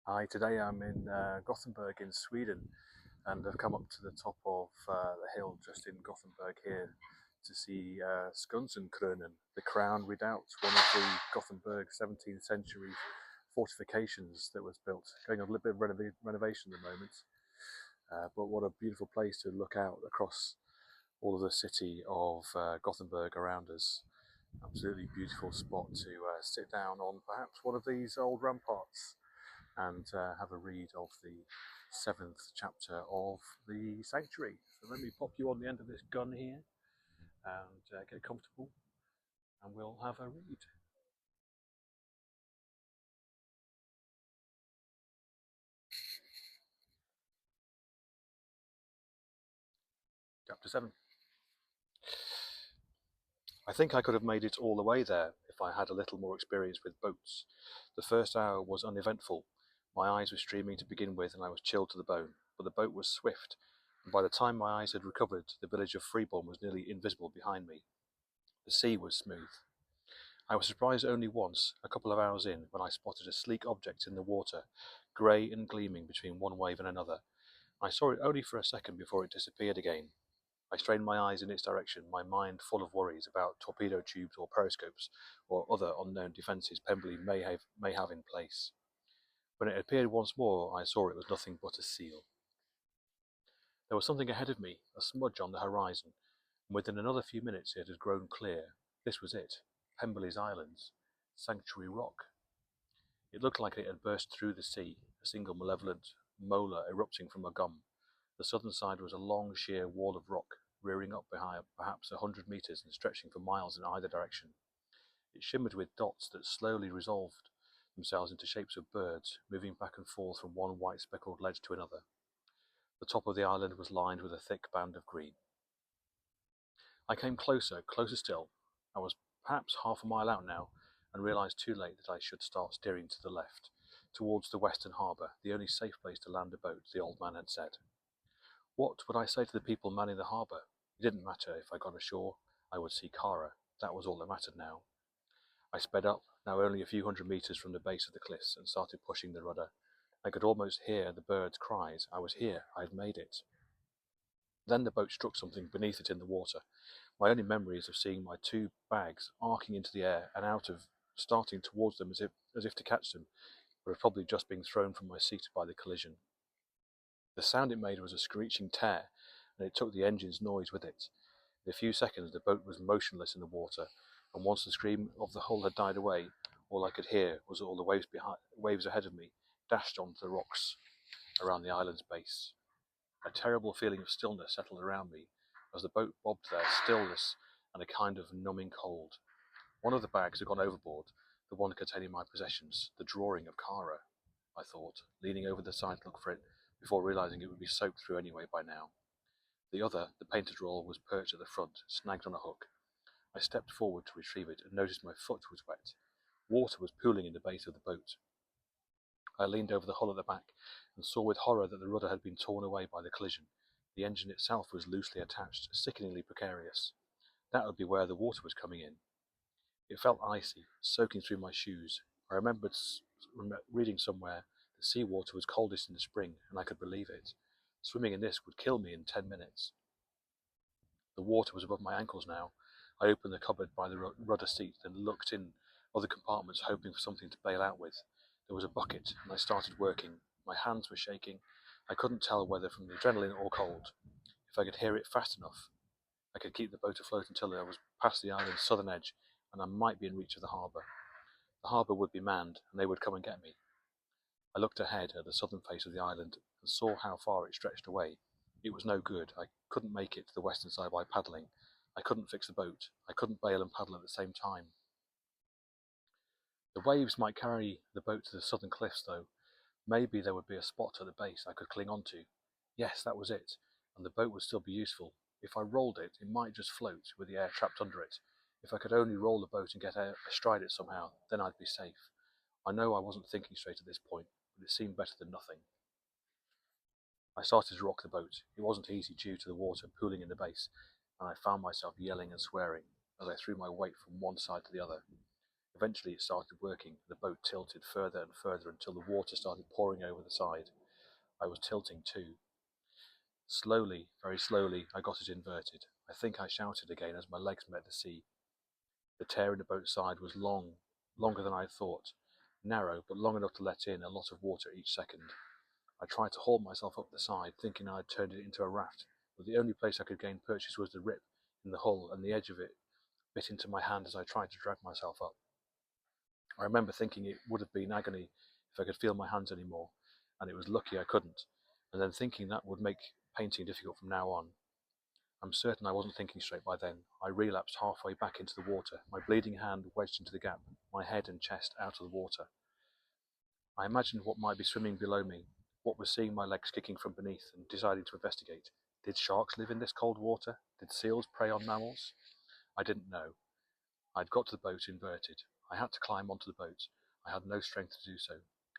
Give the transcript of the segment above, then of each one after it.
Hi, today I'm in Gothenburg in Sweden, and I've come up to the top of the hill just in Gothenburg here to see Skansenkronen, the Crown Redoubt, one of the Gothenburg 17th century fortifications that was built. Going on a little bit of renovation at the moment, but what a beautiful place to look out across all of the city of Gothenburg around us. Absolutely beautiful spot to sit down on perhaps one of these old ramparts and have a read of the seventh chapter of the Sanctuary. So let me pop you on the end of this gun here and get comfortable, and we'll have a read. Chapter 7. I think I could have made it all the way there if I had a little more experience with boats. The first hour was uneventful. My eyes were streaming to begin with, and I was chilled to the bone. But the boat was swift, and by the time my eyes had recovered, the village of Freeborn was nearly invisible behind me. The sea was smooth. I was surprised only once, a couple of hours in, when I spotted a sleek object in the water, grey and gleaming between one wave and another. I saw it only for a second before it disappeared again. I strained my eyes in its direction, my mind full of worries about torpedo tubes or periscopes or other unknown defences Pemberley may have in place. When it appeared once more, I saw it was nothing but a seal. There was something ahead of me, a smudge on the horizon, and within another few minutes it had grown clear. This was it, Pemberley's Islands, Sanctuary Rock. It looked like it had burst through the sea, a single malevolent molar erupting from a gum. The southern side was a long, sheer wall of rock, rearing up behind perhaps 100 meters and stretching for miles in either direction. It shimmered with dots that slowly resolved themselves into shapes of birds, moving back and forth from one white speckled ledge to another. The top of the island was lined with a thick band of green. I came closer, closer still. I was perhaps half a mile out now, and realised too late that I should start steering to the left, towards the western harbour, the only safe place to land a boat, the old man had said. What would I say to the people manning the harbour? It didn't matter if I got ashore, I would see Kara. That was all that mattered now. I sped up, now only a few hundred metres from the base of the cliffs, and started pushing the rudder. I could almost hear the birds' cries. I was here. I had made it. Then the boat struck something beneath it in the water. My only memory is of seeing my two bags arcing into the air and out of starting towards them as if to catch them, but of probably just being thrown from my seat by the collision. The sound it made was a screeching tear, and it took the engine's noise with it. In a few seconds the boat was motionless in the water, and once the scream of the hull had died away, all I could hear was all the waves ahead of me dashed onto the rocks around the island's base. A terrible feeling of stillness settled around me as the boat bobbed there, stillness and a kind of numbing cold. One of the bags had gone overboard, the one containing my possessions, the drawing of Kara, I thought, leaning over the side to look for it before realizing it would be soaked through anyway by now. The other, the painted roll, was perched at the front, snagged on a hook. I stepped forward to retrieve it and noticed my foot was wet. Water was pooling in the base of the boat. I leaned over the hull at the back and saw with horror that the rudder had been torn away by the collision. The engine itself was loosely attached, sickeningly precarious. That would be where the water was coming in. It felt icy, soaking through my shoes. I remembered reading somewhere that sea water was coldest in the spring, and I could believe it. Swimming in this would kill me in 10 minutes. The water was above my ankles now. I opened the cupboard by the rudder seat, then looked in other compartments, hoping for something to bail out with. There was a bucket, and I started working. My hands were shaking. I couldn't tell whether from the adrenaline or cold. If I could hear it fast enough, I could keep the boat afloat until I was past the island's southern edge, and I might be in reach of the harbour. The harbour would be manned, and they would come and get me. I looked ahead at the southern face of the island and saw how far it stretched away. It was no good. I couldn't make it to the western side by paddling. I couldn't fix the boat. I couldn't bail and paddle at the same time. The waves might carry the boat to the southern cliffs, though. Maybe there would be a spot at the base I could cling on to. Yes, that was it, and the boat would still be useful. If I rolled it, it might just float, with the air trapped under it. If I could only roll the boat and get astride it somehow, then I'd be safe. I know I wasn't thinking straight at this point, but it seemed better than nothing. I started to rock the boat. It wasn't easy due to the water pooling in the base, and I found myself yelling and swearing as I threw my weight from one side to the other. Eventually it started working. The boat tilted further and further until the water started pouring over the side. I was tilting too. Slowly, very slowly, I got it inverted. I think I shouted again as my legs met the sea. The tear in the boat's side was long, longer than I had thought. Narrow, but long enough to let in a lot of water each second. I tried to haul myself up the side, thinking I had turned it into a raft, but the only place I could gain purchase was the rip in the hull, and the edge of it bit into my hand as I tried to drag myself up. I remember thinking it would have been agony if I could feel my hands any more, and it was lucky I couldn't, and then thinking that would make painting difficult from now on. I'm certain I wasn't thinking straight by then. I relapsed halfway back into the water, my bleeding hand wedged into the gap, my head and chest out of the water. I imagined what might be swimming below me, what was seeing my legs kicking from beneath, and decided to investigate. Did sharks live in this cold water? Did seals prey on mammals? I didn't know. I'd got to the boat inverted. I had to climb onto the boat. I had no strength to do so.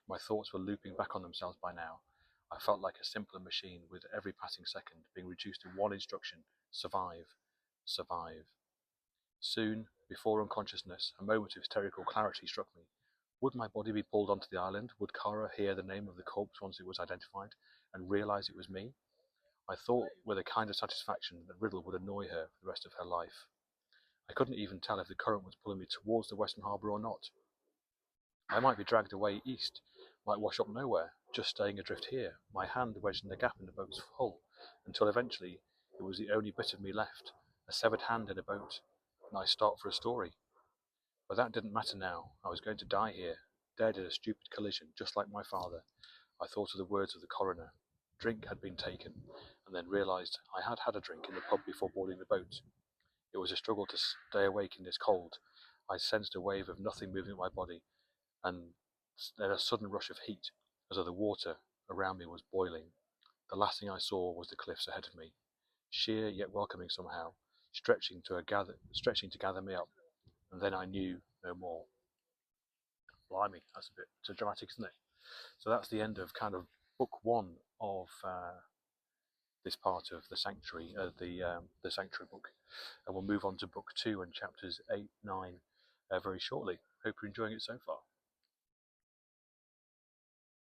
My thoughts were looping back on themselves by now. I felt like a simpler machine with every passing second being reduced to one instruction: survive, survive. Soon, before unconsciousness, a moment of hysterical clarity struck me. Would my body be pulled onto the island? Would Kara hear the name of the corpse once it was identified, and realize it was me? I thought with a kind of satisfaction that Riddle would annoy her for the rest of her life. I couldn't even tell if the current was pulling me towards the western harbour or not. I might be dragged away east, might wash up nowhere, just staying adrift here, my hand wedged in the gap in the boat's hull, until eventually it was the only bit of me left, a severed hand in a boat. Nice start for a story. But that didn't matter now. I was going to die here, dead in a stupid collision, just like my father. I thought of the words of the coroner. Drink had been taken, and then realised I had had a drink in the pub before boarding the boat. It was a struggle to stay awake in this cold. I sensed a wave of nothing moving in my body, and then a sudden rush of heat, as though the water around me was boiling. The last thing I saw was the cliffs ahead of me, sheer yet welcoming somehow, stretching to gather me up, and then I knew no more. Blimey, that's a bit too dramatic, isn't it? So that's the end of kind of book one of this part of the Sanctuary, the Sanctuary book, and we'll move on to book two and chapters 8, 9 very shortly. Hope you're enjoying it so far.